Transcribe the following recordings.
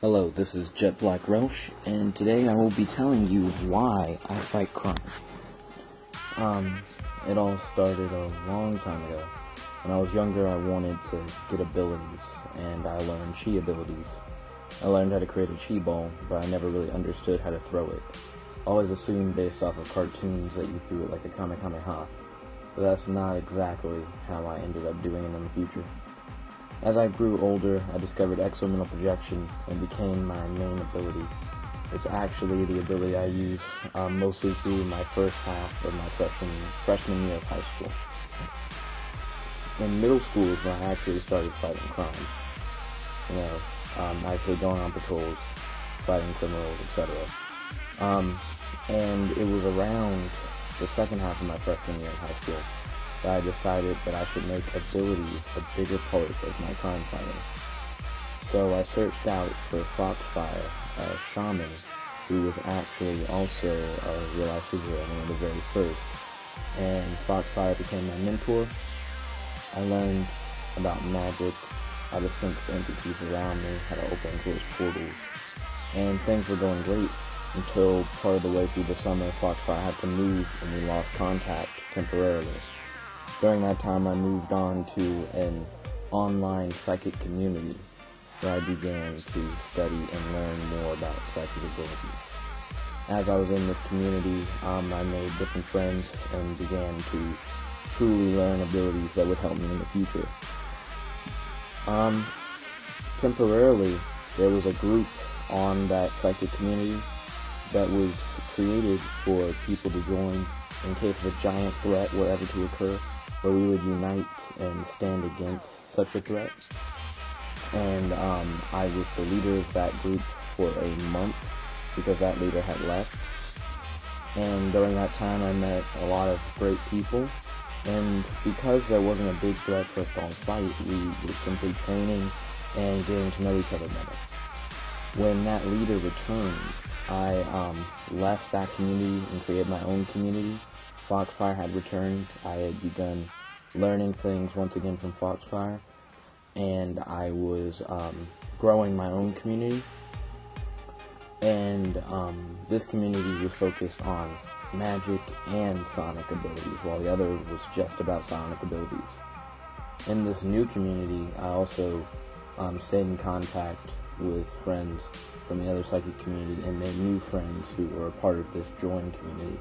Hello, this is Jet Black Welsh, and today I will be telling you why I fight crime. It all started a long time ago. When I was younger, I wanted to get abilities, and I learned chi abilities. I learned how to create a chi ball, but I never really understood how to throw it. Always assumed based off of cartoons that you threw it like a kamehameha, but that's not exactly how I ended up doing it in the future. As I grew older, I discovered exomental projection and became my main ability. It's actually the ability I use mostly through my first half of my freshman year of high school. In middle school is when I actually started fighting crime. Actually going on patrols, fighting criminals, etc. And it was around the second half of my freshman year in high school that I decided that I should make abilities a bigger part of my crime fighting. So I searched out for Foxfire, a shaman, who was actually also a real-life superhero, one of the very first. And Foxfire became my mentor. I learned about magic, how to sense the entities around me, how to open and close portals. And things were going great until part of the way through the summer, Foxfire had to move and we lost contact temporarily. During that time, I moved on to an online psychic community where I began to study and learn more about psychic abilities. As I was in this community, I made different friends and began to truly learn abilities that would help me in the future. Temporarily, there was a group on that psychic community that was created for people to join in case of a giant threat were ever to occur, where we would unite and stand against such a threat. And I was the leader of that group for a month because that leader had left. And during that time I met a lot of great people, and because there wasn't a big threat for us to all fight, we were simply training and getting to know each other better. When that leader returned, I left that community and created my own community. Foxfire had returned. I had begun learning things once again from Foxfire, and I was growing my own community. And this community was focused on magic and sonic abilities, while the other was just about sonic abilities. In this new community, I also stayed in contact with friends from the other psychic community and made new friends who were a part of this join community.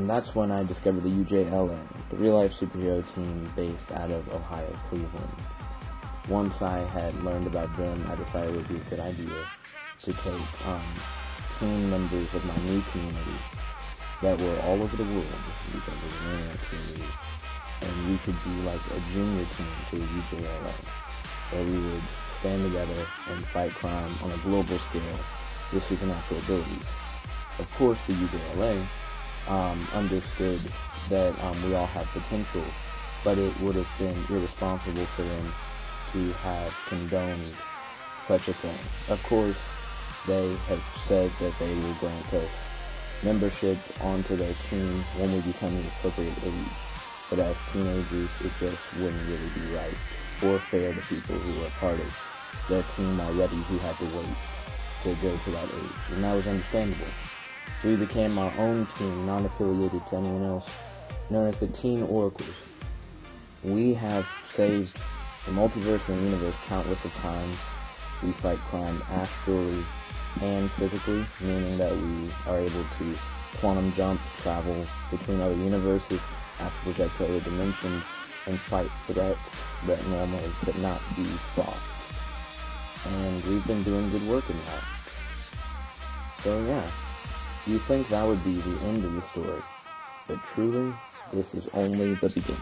That's when I discovered the UJLA, the real-life superhero team based out of Ohio, Cleveland. Once I had learned about them, I decided it would be a good idea to take team members of my new community that were all over the world, because it was an internet community, and we could be like a junior team to the UJLA, where we would stand together and fight crime on a global scale with supernatural abilities. Of course, the UJLA understood that we all had potential, but it would have been irresponsible for them to have condoned such a thing. Of course, they have said that they will grant us membership onto their team when we become the appropriate age, but as teenagers, it just wouldn't really be right or fair to people who were a part of their team already who had to wait to go to that age, and that was understandable. So we became our own team, non-affiliated to anyone else, known as the Teen Oracles. We have saved the multiverse and the universe countless of times. We fight crime astrally and physically, meaning that we are able to quantum jump, travel between other universes, astral project to other dimensions, and fight threats that normally could not be fought. And we've been doing good work in that. So yeah. You think that would be the end of the story, but truly, this is only the beginning.